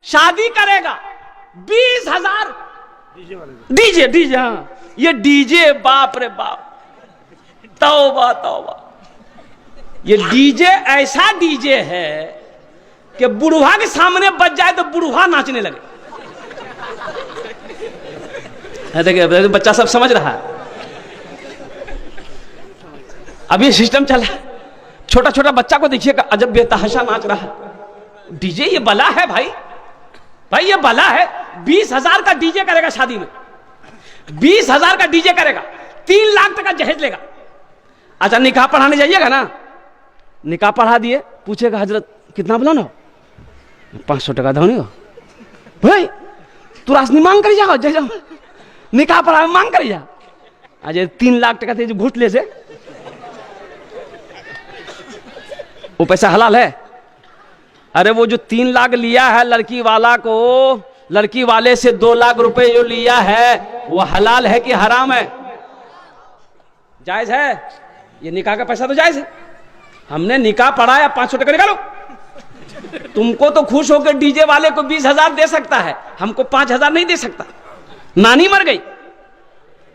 शादी करेगा 20,000 DJ DJ, हाँ ये डीजे, बाप रे बाप, तौबा तौबा। ये डीजे ऐसा डीजे है कि बुढ़वा के सामने बज जाए तो बुढ़वा नाचने लगे। देखिए बच्चा सब समझ रहा है। अब ये सिस्टम चला, छोटा छोटा बच्चा को देखिएगा अजब बेतहाशा नाच रहा है। डीजे ये बला है भाई, भाई ये बला है। 20,000 का डीजे करेगा शादी में, 20,000 का डीजे करेगा, 3 लाख तक का जहेज लेगा। अच्छा निकाह पढ़ाने जाइएगा ना, निकाह पढ़ा दिए, पूछेगा हजरत कितना बोला ना, 500 टका दो नहीं हो भाई, तू राशनी मांग कर जाओ, जाओ निकाह पढ़ा मांग कर जा। आज 3 लाख टका थे जो घूट ले से, वो पैसा हलाल है? अरे वो जो 3 लाख लिया है लड़की वाला को, लड़की वाले से 2 लाख रुपए जो लिया है वो हलाल है कि हराम है? जायज है? ये निकाह का पैसा तो जायज है। हमने निकाह पढ़ाया, 500 टका निकालो। तुमको तो खुश होकर डीजे वाले को 20,000 दे सकता है, हमको 5,000 नहीं दे सकता। नानी मर गई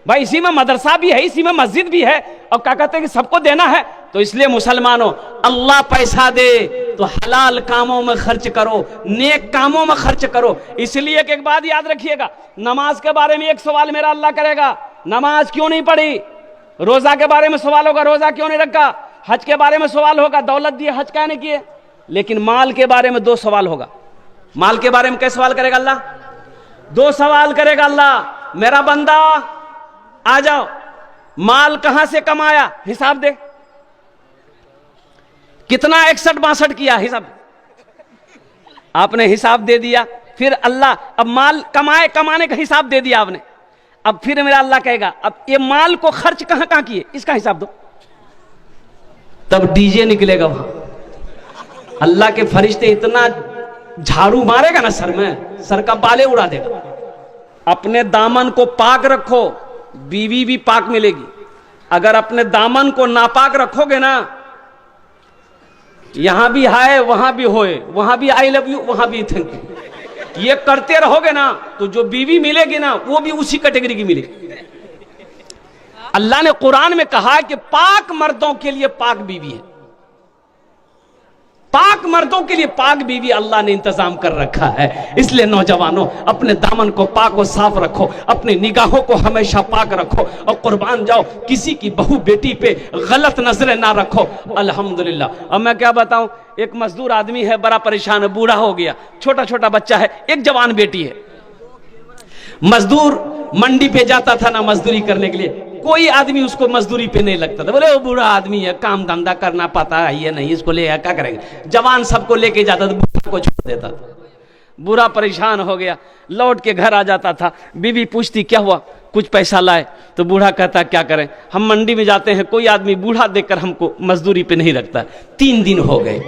भाई, इसी में मदरसा भी है, इसी में मस्जिद भी है, और क्या कहते हैं कि सबको देना है। तो इसलिए मुसलमानों, अल्लाह पैसा दे तो हलाल कामों में खर्च करो, नेक कामों में खर्च करो। इसलिए एक बात याद रखिएगा, नमाज के बारे में एक सवाल मेरा अल्लाह करेगा, नमाज क्यों नहीं पढ़ी? रोजा के बारे में सवाल होगा, रोजा क्यों नहीं रखा? हज के बारे में सवाल होगा, दौलत दिए हज क्या नहीं किए? लेकिन माल के बारे में 2 सवाल होगा। माल के बारे में कैसे सवाल करेगा अल्लाह? 2 सवाल करेगा अल्लाह। मेरा बंदा आ जाओ, माल कहां से कमाया हिसाब दे, कितना 61-62 किया हिसाब। आपने हिसाब दे दिया, फिर अल्लाह अब माल कमाने का हिसाब दे दिया आपने। अब फिर मेरा अल्लाह कहेगा अब ये माल को खर्च कहां कहां किए, इसका हिसाब दो। तब डीजे निकलेगा वहां। अल्लाह के फरिश्ते इतना झाड़ू मारेगा ना सर में, सर का बाले उड़ा देगा। अपने दामन को पाक रखो, बीवी भी पाक मिलेगी। अगर अपने दामन को नापाक रखोगे ना, यहां भी हाय वहां भी होए, वहां भी आई लव यू, वहां भी थैंक यू, ये करते रहोगे ना तो जो बीवी मिलेगी ना वो भी उसी कैटेगरी की मिलेगी। अल्लाह ने कुरान में कहा है कि पाक मर्दों के लिए पाक बीवी है, पाक मर्दों के लिए पाक बीवी अल्लाह ने इंतजाम कर रखा है। इसलिए नौजवानों, अपने दामन को पाक और साफ रखो, अपनी निगाहों को हमेशा पाक रखो, और कुर्बान जाओ, किसी की बहू बेटी पे गलत नजरें ना रखो। अल्हम्दुलिल्लाह। अब मैं क्या बताऊं, एक मजदूर आदमी है, बड़ा परेशान है, बूढ़ा हो गया, छोटा छोटा बच्चा है, एक जवान बेटी है। मजदूर मंडी पे जाता था ना मजदूरी करने के लिए, कोई आदमी उसको मजदूरी पे नहीं लगता था, बोले वो बूढ़ा आदमी है, काम धंधा करना पाता है ये नहीं, इसको ले क्या करेंगे। जवान सबको लेके जाता था, बूढ़ा को छोड़ देता था। बूढ़ा परेशान हो गया, लौट के घर आ जाता था। बीवी पूछती क्या हुआ, कुछ पैसा लाए? तो बूढ़ा कहता क्या करें, हम मंडी में जाते हैं, कोई आदमी बूढ़ा देखकर हमको मजदूरी पे नहीं रखता। 3 दिन हो गए,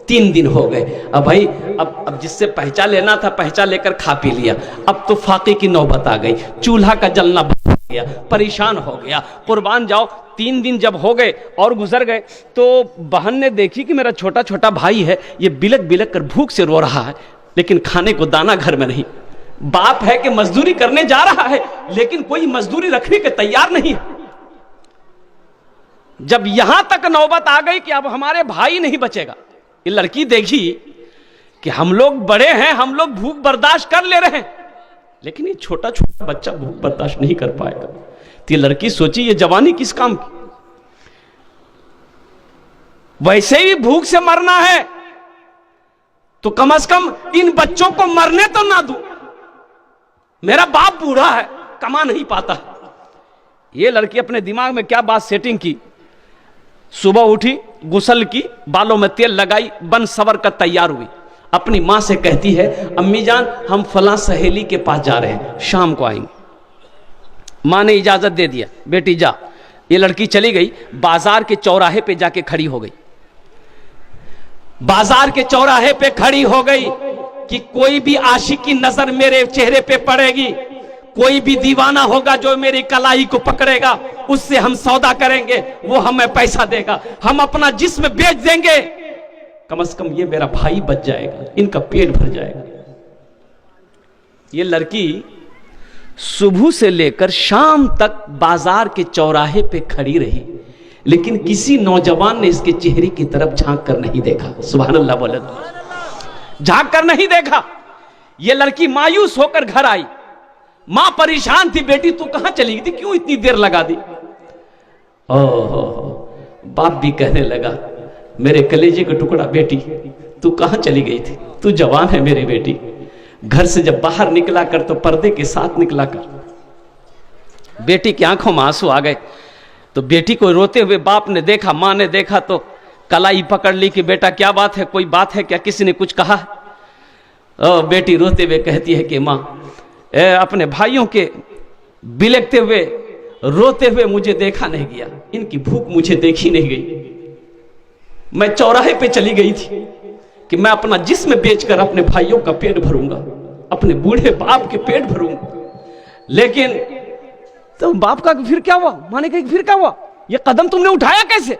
3 दिन हो गए। अब भाई अब जिससे पहचान लेना था पहचान लेकर खा पी लिया, अब तो फाके की नौबत आ गई, चूल्हा का जलना बंद हो गया, परेशान हो गया। कुर्बान जाओ, 3 दिन जब हो गए और गुजर गए तो बहन ने देखी कि मेरा छोटा छोटा भाई है, ये बिलक बिलक कर भूख से रो रहा है, लेकिन खाने को दाना घर में नहीं। बाप है कि मजदूरी करने जा रहा है, लेकिन कोई मजदूरी रखने के तैयार नहीं है। जब यहां तक नौबत आ गई कि अब हमारे भाई नहीं बचेगा, ये लड़की देखी कि हम लोग बड़े हैं, हम लोग भूख बर्दाश्त कर ले रहे हैं, लेकिन ये छोटा छोटा बच्चा भूख बर्दाश्त नहीं कर पाएगा। तो ये लड़की सोची ये जवानी किस काम की, वैसे ही भूख से मरना है तो कम से कम इन बच्चों को मरने तो ना दूं। मेरा बाप बूढ़ा है, कमा नहीं पाता। ये लड़की अपने दिमाग में क्या बात सेटिंग की, सुबह उठी, गुस्ल की, बालों में तेल लगाई, बन सवर कर तैयार हुई, अपनी मां से कहती है अम्मी जान हम फलां सहेली के पास जा रहे हैं, शाम को आएंगे। मां ने इजाजत दे दिया, बेटी जा। ये लड़की चली गई, बाजार के चौराहे पे जाके खड़ी हो गई। बाजार के चौराहे पे खड़ी हो गई कि कोई भी आशिक की नजर मेरे चेहरे पे पड़ेगी, कोई भी दीवाना होगा जो मेरी कलाई को पकड़ेगा, उससे हम सौदा करेंगे, वो हमें पैसा देगा, हम अपना जिस्म बेच देंगे, कम से कम ये मेरा भाई बच जाएगा, इनका पेट भर जाएगा। ये लड़की सुबह से लेकर शाम तक बाजार के चौराहे पे खड़ी रही, लेकिन किसी नौजवान ने इसके चेहरे की तरफ झांक कर नहीं देखा। सुभान अल्लाह बोले, झांक कर नहीं देखा। ये लड़की मायूस होकर घर आई। मां परेशान थी, बेटी तू कहां चली गई थी, क्यों इतनी देर लगा दी? ओहो, बाप भी कहने लगा, मेरे कलेजे का टुकड़ा बेटी तू कहां चली गई थी? तू जवान है मेरी बेटी, घर से जब बाहर निकला कर तो पर्दे के साथ निकला कर। बेटी की आंखों में आंसू आ गए। तो बेटी को रोते हुए बाप ने देखा, मां ने देखा तो कलाई पकड़ ली कि बेटा क्या बात है, कोई बात है क्या, किसी ने कुछ कहा? बेटी रोते हुए कहती है कि मां, अपने भाइयों के बिलखते हुए रोते हुए मुझे देखा नहीं गया, इनकी भूख मुझे देखी नहीं गई। मैं चौराहे पे चली गई थी कि मैं अपना जिस्म बेचकर अपने भाइयों का पेट भरूंगा, अपने बूढ़े बाप के पेट भरूंगा। लेकिन तो बाप का फिर क्या हुआ? माने कहा फिर क्या हुआ, ये कदम तुमने उठाया कैसे?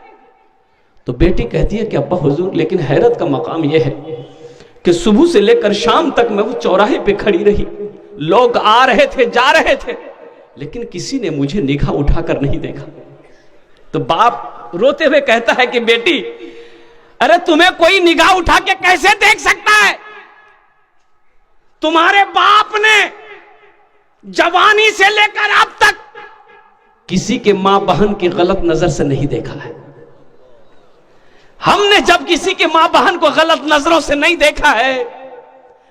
तो बेटी कहती है कि अब्बा हुजूर, लेकिन हैरत का मकाम यह है कि सुबह से लेकर शाम तक मैं वो चौराहे पे खड़ी रही, लोग आ रहे थे जा रहे थे, लेकिन किसी ने मुझे निगाह उठाकर नहीं देखा। तो बाप रोते हुए कहता है कि बेटी, अरे तुम्हें कोई निगाह उठा के कैसे देख सकता है? तुम्हारे बाप ने जवानी से लेकर अब तक किसी के मां बहन की गलत नजर से नहीं देखा है। हमने जब किसी के मां बहन को गलत नजरों से नहीं देखा है,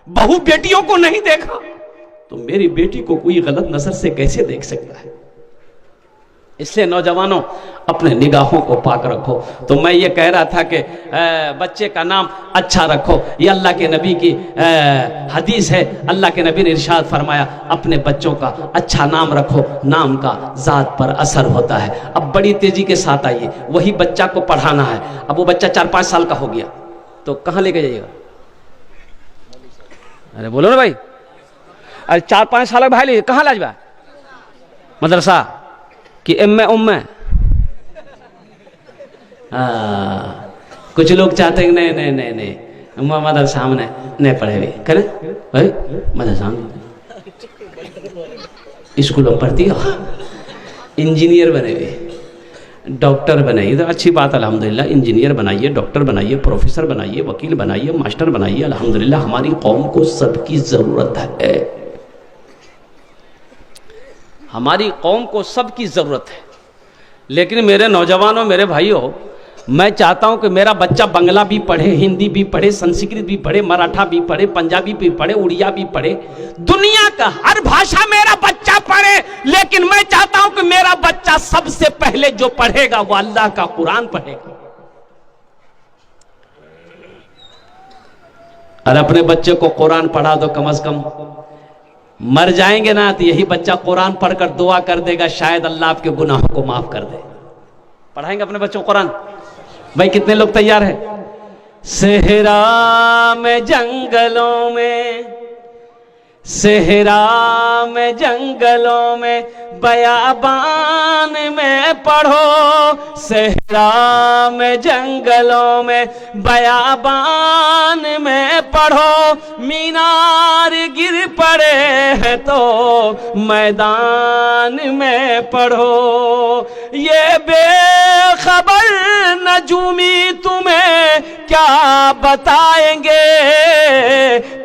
बहू बेटियों को नहीं देखा, तो मेरी बेटी को कोई गलत नजर से कैसे देख सकता है? इसलिए नौजवानों, अपने निगाहों को पाक रखो। तो मैं ये कह रहा था कि बच्चे का नाम अच्छा रखो। ये अल्लाह के नबी की हदीस है। अल्लाह के नबी ने इरशाद फरमाया, अपने बच्चों का अच्छा नाम रखो, नाम का ज़ात पर असर होता है। अब बड़ी तेजी के साथ आइए, वही बच्चा को पढ़ाना है। अब वो बच्चा 4-5 साल का हो गया तो कहाँ लेके जाइएगा? अरे बोलो ना भाई, अरे 4-5 साल का भाई ले कहाँ लाजवा? मदरसा कि एम में कुछ लोग चाहते हैं नहीं नहीं नहीं नहीं मदरसा में नहीं पढ़े हुए करे भाई, मदरसा में स्कूलों में पढ़ती हो, इंजीनियर बने हुए, डॉक्टर बनाइए तो अच्छी बात, अल्हम्दुलिल्लाह। इंजीनियर बनाइए, डॉक्टर बनाइए, प्रोफेसर बनाइए, वकील बनाइए, मास्टर बनाइए, अल्हम्दुलिल्लाह। हमारी कौम को सबकी ज़रूरत है, हमारी कौम को सबकी ज़रूरत है। लेकिन मेरे नौजवानों, मेरे भाइयों, मैं चाहता हूं कि मेरा बच्चा बंगला भी पढ़े, हिंदी भी पढ़े, संस्कृत भी पढ़े, मराठा भी पढ़े, पंजाबी भी पढ़े, उड़िया भी पढ़े, दुनिया का हर भाषा मेरा बच्चा पढ़े। लेकिन मैं चाहता हूं कि मेरा बच्चा सबसे पहले जो पढ़ेगा वो अल्लाह का कुरान पढ़ेगा। और अपने बच्चे को कुरान पढ़ा दो, कम से कम मर जाएंगे ना तो यही बच्चा कुरान पढ़कर दुआ कर देगा, शायद अल्लाह आपके गुनाहों को माफ कर दे। पढ़ाएंगे अपने बच्चों को कुरान? भाई कितने लोग तैयार हैं? सहरा में जंगलों में, सहरा में जंगलों में, बयाबान में पढ़ो, सहरा में जंगलों में, बयाबान में पढ़ो। मीनार गिर पड़े हैं तो मैदान में पढ़ो। ये बेखबर नजूमी तुम्हें क्या बताएंगे,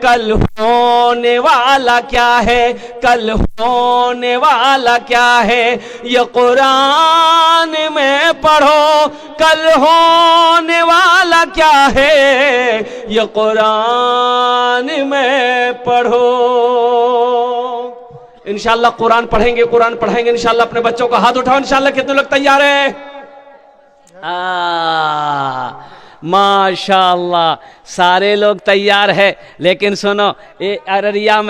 कल होने वाला क्या है, कल होने वाला क्या है। ये कुरान में पढ़ो, कल होने वाला क्या है, ये कुरान में पढ़ो। इंशाअल्लाह कुरान पढ़ेंगे, कुरान पढ़ाएंगे इंशाअल्लाह। अपने बच्चों का हाथ उठाओ इंशाअल्लाह। कितने लोग तैयार हैं? माशाअल्लाह, सारे लोग तैयार है। लेकिन सुनो, ये अररिया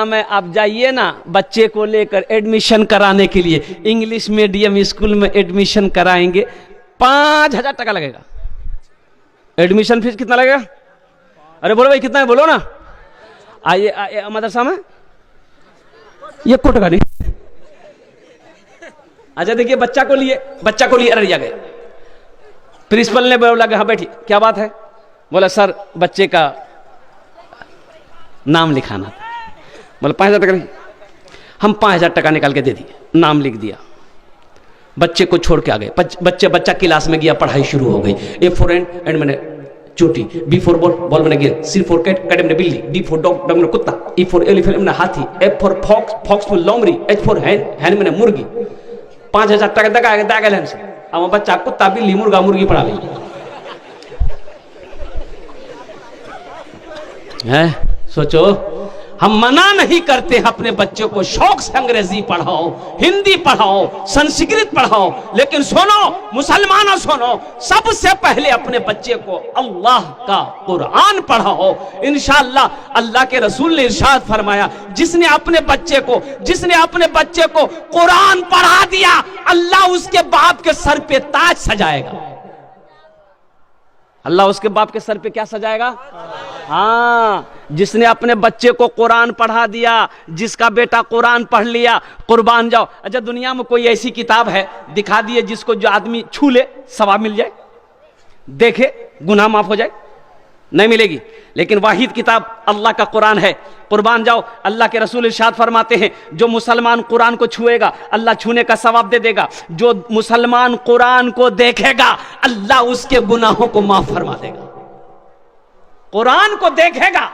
में आप जाइए ना, बच्चे को लेकर एडमिशन कराने के लिए, इंग्लिश मीडियम स्कूल में एडमिशन कराएंगे, 5,000 टका लगेगा। एडमिशन फीस कितना लगेगा? अरे बोलो भाई, कितना है बोलो ना। आइए मदरसा में 1 कोटी टका नहीं। अच्छा देखिए, बच्चा को लिए अररिया गए, प्रिंसिपल ने बोला कि हाँ बैठी, क्या बात है? बोला सर बच्चे का नाम लिखाना था। बोले 5,000 टका नहीं, हम 5,000 टका निकाल के दे दिए, नाम लिख दिया, बच्चे को छोड़ के आ गए। बच्चा क्लास में गया, पढ़ाई शुरू हो गई। ए फॉर एंड मैंने चोटी, बी फॉर बॉल मैंने गेंद, सी फॉर कैट कैट मैंने बिल्ली, डी फॉर डॉग डॉग मैंने कुत्ता, ई फॉर एलिफेंट मैंने हाथी, एफ फॉर फॉक्स मैंने लोमड़ी, एच फॉर हैन मैंने मुर्गी। 5,000 टका दगा गए से। अब बच्चा कुत्ता बिल्ली मुर्गा मुर्गी पढ़ा ली है। सोचो, हम मना नहीं करते अपने बच्चों को शौक से अंग्रेजी पढ़ाओ, हिंदी पढ़ाओ, संस्कृत पढ़ाओ, लेकिन सुनो मुसलमानों, सुनो, सबसे पहले अपने बच्चे को अल्लाह का कुरान पढ़ाओ। इंशाअल्लाह अल्लाह के रसूल ने इरशाद फरमाया, जिसने अपने बच्चे को कुरान पढ़ा दिया, अल्लाह उसके बाप के सर पे ताज सजाएगा। अल्लाह उसके बाप के सर पे क्या सजाएगा? हाँ, जिसने अपने बच्चे को कुरान पढ़ा दिया, जिसका बेटा कुरान पढ़ लिया, कुर्बान जाओ। अच्छा, दुनिया में कोई ऐसी किताब है दिखा दिए जिसको जो आदमी छू ले सवाब मिल जाए, देखे गुनाह माफ हो जाए? नहीं मिलेगी। लेकिन वाहिद किताब अल्लाह का कुरान है, कुर्बान जाओ। अल्लाह के रसूल इरशाद फरमाते हैं, जो मुसलमान कुरान को छुएगा अल्लाह छूने का सवाब दे देगा, जो मुसलमान कुरान को देखेगा अल्लाह उसके गुनाहों को माफ फरमा देगा। कुरान को देखेगा,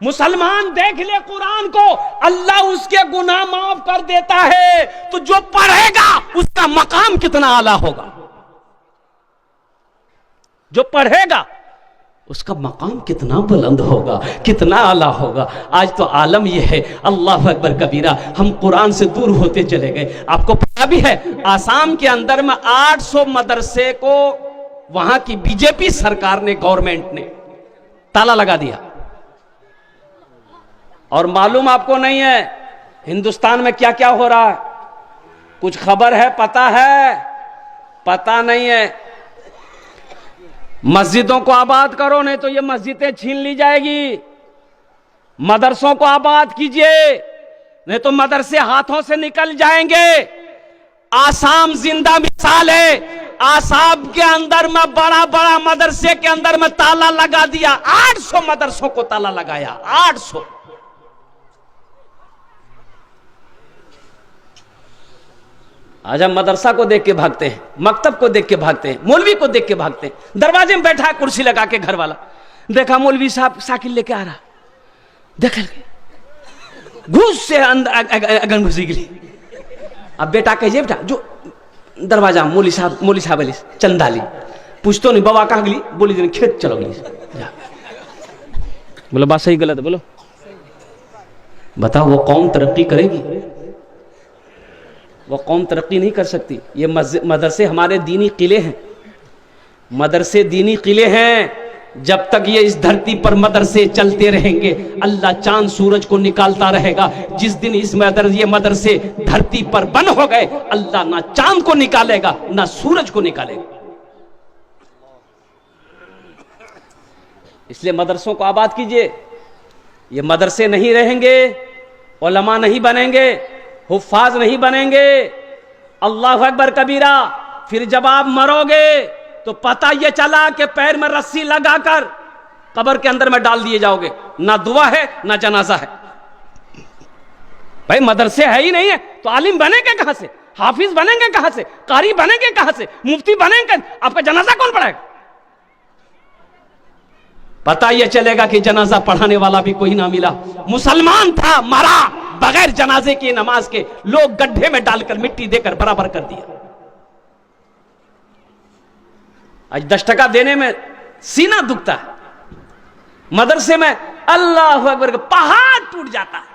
मुसलमान देख ले कुरान को, अल्लाह उसके गुनाह माफ कर देता है। तो जो पढ़ेगा उसका मकाम कितना आला होगा, जो पढ़ेगा उसका मकाम कितना बुलंद होगा, कितना आला होगा। आज तो आलम यह है, अल्लाह अकबर कबीरा, हम कुरान से दूर होते चले गए। आपको पता भी है, आसाम के अंदर में 800 मदरसे को वहां की बीजेपी सरकार ने, गवर्नमेंट ने ताला लगा दिया। और मालूम आपको नहीं है हिंदुस्तान में क्या क्या हो रहा है? कुछ खबर है? पता है? पता नहीं है। मस्जिदों को आबाद करो, नहीं तो ये मस्जिदें छीन ली जाएगी। मदरसों को आबाद कीजिए, नहीं तो मदरसे हाथों से निकल जाएंगे। आसाम जिंदा मिसाल है। आसाम के अंदर में बड़ा बड़ा मदरसे के अंदर में ताला लगा दिया, 800 मदरसों को ताला लगाया, 800। आज हम मदरसा को देख के भागते हैं, मकतब को देख के भागते हैं, मौलवी को देख के भागते हैं। दरवाजे में बैठा है कुर्सी लगा के घर वाला, देखा मौलवी साहब साइकिल लेके आ रहा, देख घुस से अंदर घुसी गई। अब बेटा कहिए, बेटा जो दरवाजा मौली साहब अली चंदाली पूछतो नहीं, बाबा कहाँ गली? बोली दिन खेत चलो गली। बोलो बात सही गलत? बोलो बताओ, वो कौम तरक्की करेगी? वो कौम तरक्की नहीं कर सकती। ये मदरसे हमारे दीनी किले हैं, मदरसे दीनी किले हैं। जब तक ये इस धरती पर मदरसे चलते रहेंगे, अल्लाह चांद सूरज को निकालता रहेगा। जिस दिन ये मदरसे धरती पर बंद हो गए, अल्लाह ना चांद को निकालेगा ना सूरज को निकालेगा। इसलिए मदरसों को आबाद कीजिए। ये मदरसे नहीं रहेंगे, उलमा नहीं बनेंगे, हुफ्फाज नहीं बनेंगे, अल्लाह अकबर कबीरा। फिर जब आप मरोगे तो पता ये चला कि पैर में रस्सी लगाकर कब्र के अंदर में डाल दिए जाओगे। ना दुआ है ना जनाजा है। भाई मदरसे है ही नहीं है तो आलिम बनेंगे कहां से? हाफिज बनेंगे कहां से? कारी बनेंगे कहां से? मुफ्ती बनेंगे? आपका जनाजा कौन पढ़ाएगा? पता यह चलेगा कि जनाजा पढ़ाने वाला भी कोई ना मिला। मुसलमान था, मरा बगैर जनाजे की नमाज के, लोग गड्ढे में डालकर मिट्टी देकर बराबर कर दिया। आज 10 टका देने में सीना दुखता है। मदरसे में अल्लाह अकबर का पहाड़ टूट जाता है।